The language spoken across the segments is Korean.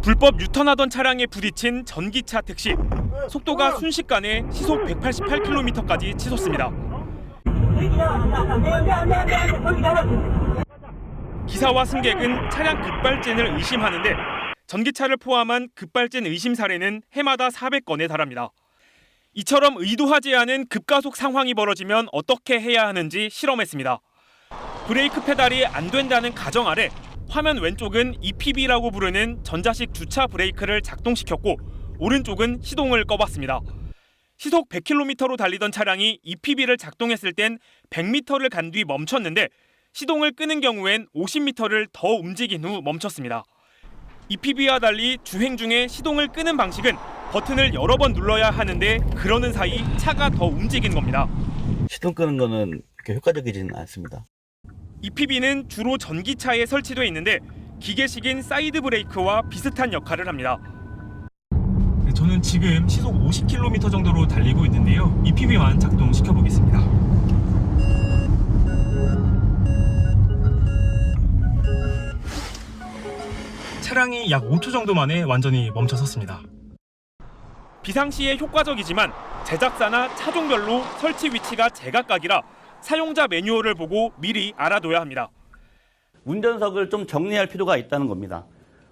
불법 유턴하던 차량에 부딪힌 전기차 택시. 속도가 순식간에 시속 188km까지 치솟습니다. 기사와 승객은 차량 급발진을 의심하는데 전기차를 포함한 급발진 의심 사례는 해마다 400건에 달합니다. 이처럼 의도하지 않은 급가속 상황이 벌어지면 어떻게 해야 하는지 실험했습니다. 브레이크 페달이 안 된다는 가정 아래 화면 왼쪽은 EPB라고 부르는 전자식 주차 브레이크를 작동시켰고 오른쪽은 시동을 꺼봤습니다. 시속 100km로 달리던 차량이 EPB를 작동했을 땐 100m를 간 뒤 멈췄는데 시동을 끄는 경우엔 50m를 더 움직인 후 멈췄습니다. EPB와 달리 주행 중에 시동을 끄는 방식은 버튼을 여러 번 눌러야 하는데 그러는 사이 차가 더 움직인 겁니다. 시동 끄는 거는 그렇게 효과적이지는 않습니다. EPB는 주로 전기차에 설치되어 있는데 기계식인 사이드 브레이크와 비슷한 역할을 합니다. 저는 지금 시속 50km 정도로 달리고 있는데요. EPB만 작동시켜 보겠습니다. 차량이 약 5초 정도 만에 완전히 멈춰섰습니다. 비상시에 효과적이지만 제작사나 차종별로 설치 위치가 제각각이라 사용자 매뉴얼을 보고 미리 알아둬야 합니다. 운전석을 좀 정리할 필요가 있다는 겁니다.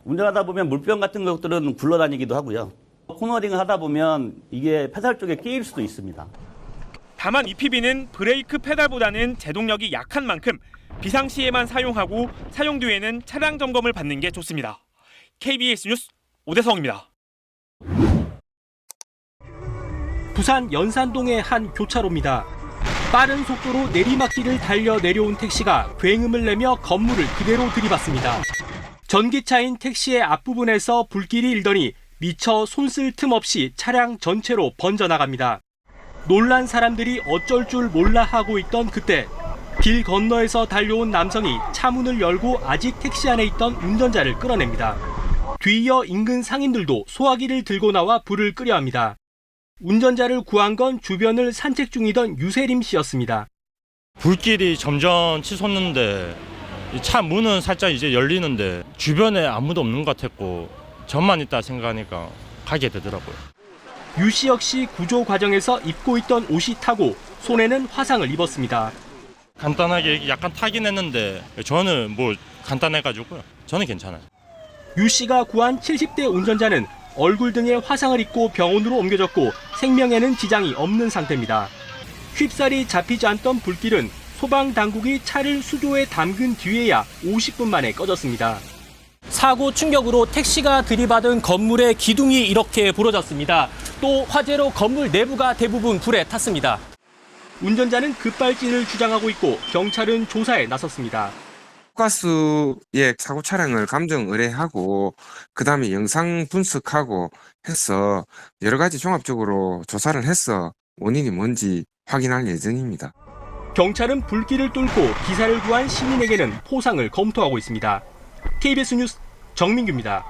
운전하다 보면 물병 같은 것들은 굴러다니기도 하고요. 코너링을 하다 보면 이게 페달 쪽에 끼일 수도 있습니다. 다만 EPB는 브레이크 페달보다는 제동력이 약한 만큼 비상시에만 사용하고 사용 뒤에는 차량 점검을 받는 게 좋습니다. KBS 뉴스 오대성입니다. 부산 연산동의 한 교차로입니다. 빠른 속도로 내리막길을 달려 내려온 택시가 굉음을 내며 건물을 그대로 들이받습니다. 전기차인 택시의 앞부분에서 불길이 일더니 미처 손쓸 틈 없이 차량 전체로 번져나갑니다. 놀란 사람들이 어쩔 줄 몰라 하고 있던 그때 길 건너에서 달려온 남성이 차문을 열고 아직 택시 안에 있던 운전자를 끌어냅니다. 뒤이어 인근 상인들도 소화기를 들고 나와 불을 끄려 합니다. 운전자를 구한 건 주변을 산책 중이던 유세림 씨였습니다. 불길이 점점 치솟는데 차 문은 살짝 이제 열리는데 주변에 아무도 없는 것 같았고 저만 있다 생각하니까 가게 되더라고요. 유 씨 역시 구조 과정에서 입고 있던 옷이 타고 손에는 화상을 입었습니다. 간단하게 약간 타긴 했는데 저는 뭐 간단해가지고요. 저는 괜찮아요. 유 씨가 구한 70대 운전자는 얼굴 등에 화상을 입고 병원으로 옮겨졌고 생명에는 지장이 없는 상태입니다. 쉽사리 잡히지 않던 불길은 소방당국이 차를 수조에 담근 뒤에야 50분 만에 꺼졌습니다. 사고 충격으로 택시가 들이받은 건물의 기둥이 이렇게 부러졌습니다. 또 화재로 건물 내부가 대부분 불에 탔습니다. 운전자는 급발진을 주장하고 있고 경찰은 조사에 나섰습니다. 가스의 사고 차량을 감정 의뢰하고 그다음에 영상 분석하고 해서 여러 가지 종합적으로 조사를 해서 원인이 뭔지 확인할 예정입니다. 경찰은 불길을 뚫고 기사를 구한 시민에게는 포상을 검토하고 있습니다. KBS 뉴스 정민규입니다.